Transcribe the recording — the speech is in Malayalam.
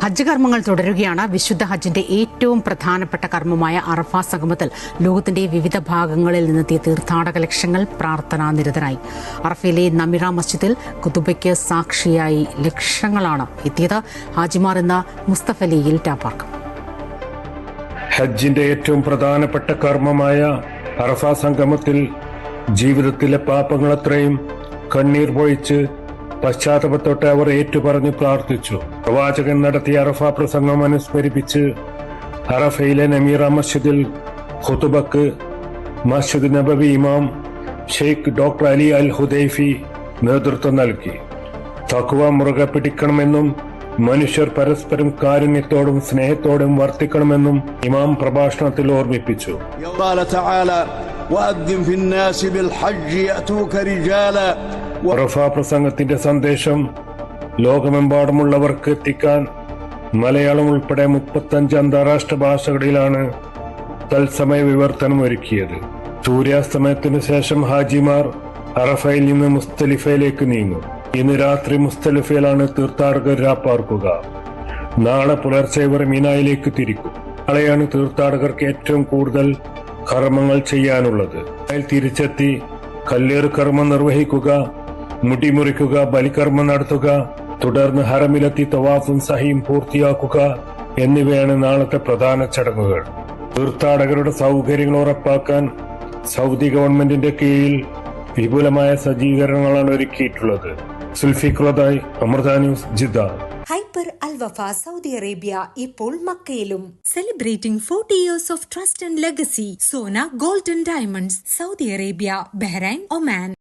ഹജ്ജ് കർമ്മങ്ങൾ തുടരുകയാണ്. വിശുദ്ധ ഹജ്ജിന്റെ ഏറ്റവും പ്രധാനപ്പെട്ട കർമ്മമായ അറഫ സംഗമത്തിൽ ലോകത്തിന്റെ വിവിധ ഭാഗങ്ങളിൽ നിന്നെത്തിയ തീർത്ഥാടക ലക്ഷങ്ങൾ പ്രാർത്ഥനാ നിരതരായി. അറഫയിലെ നമിറ മസ്ജിദിൽ കുതുബയ്ക്ക് സാക്ഷിയായി ലക്ഷങ്ങളാണ് എത്തിയത്. ഹാജിമാർ എന്ന മുസ്തഫലി ഇൽറ്റാപാർക്ക്. ഹജ്ജിന്റെ ഏറ്റവും പ്രധാനപ്പെട്ട കർമ്മമായ അറഫ സംഗമത്തിൽ ജീവിതത്തിലെ പാപങ്ങളത്രയും കണ്ണീർ പൊഴിച്ച് പശ്ചാത്തലത്തോട്ട് അവർ ഏറ്റുപറഞ്ഞ് പ്രാർത്ഥിച്ചു. പ്രവാചകൻ നടത്തിയ അറഫ പ്രസംഗം അനുസ്മരിപ്പിച്ച് അറഫയിലെ നമീറ മസ്ജിദിൽ ഖുതുബക്ക് മസ്ജിദ് നബവി ഇമാം Sheikh doctor Ali al Hudaifi നേതൃത്വം നൽകി. തഖ്വ മുറുകെ പിടിക്കണമെന്നും മനുഷ്യർ പരസ്പരം കാരുണ്യത്തോടും സ്നേഹത്തോടും വർത്തിക്കണമെന്നും ഇമാം പ്രഭാഷണത്തിൽ ഓർമ്മിപ്പിച്ചു. അറഫ പ്രസംഗത്തിന്റെ സന്ദേശം ലോകമെമ്പാടുമുള്ളവർക്ക് എത്തിക്കാൻ മലയാളം ഉൾപ്പെടെ 35 അന്താരാഷ്ട്ര ഭാഷകളിലാണ് തത്സമയ വിവർത്തനം ഒരുക്കിയത്. സൂര്യാസ്തമയത്തിനു ശേഷം ഹാജിമാർ അറഫയിൽ നിന്ന് മുസ്തലിഫയിലേക്ക് നീങ്ങും. ഇന്ന് രാത്രി മുസ്തലിഫയിലാണ് തീർത്ഥാടകർ രാപ്പാർക്കുക. നാളെ പുലർച്ചെ ഇവർ മിനായിലേക്ക് തിരിക്കും. നാളെയാണ് തീർത്ഥാടകർക്ക് ഏറ്റവും കൂടുതൽ കർമ്മങ്ങൾ ചെയ്യാനുള്ളത്. തിരിച്ചെത്തി കല്ലേറ് കർമ്മം നിർവഹിക്കുക, മുടിമുറിക്കുക, ബലികർമ്മം നടത്തുക, തുടർന്ന് ഹറമിലെത്തി തവാഫും സഹിയും പൂർത്തിയാക്കുക എന്നിവയാണ് നാളത്തെ പ്രധാന ചടങ്ങുകൾ. തീർത്ഥാടകരുടെ സൗകര്യങ്ങൾ ഉറപ്പാക്കാൻ സൗദി ഗവൺമെന്റിന്റെ കീഴിൽ വിപുലമായ സജ്ജീകരണങ്ങളാണ് ഒരുക്കിയിട്ടുള്ളത്. സുൽഫിഖുറദായി, Amrita news, Jeddah. Hyper Al Wafa Saudi Arabia ഇപ്പോൾ മക്കയിലും. Celebrating 40 years of trust and legacy. Sona Gold and Diamonds, Saudi Arabia, Bahrain, Oman.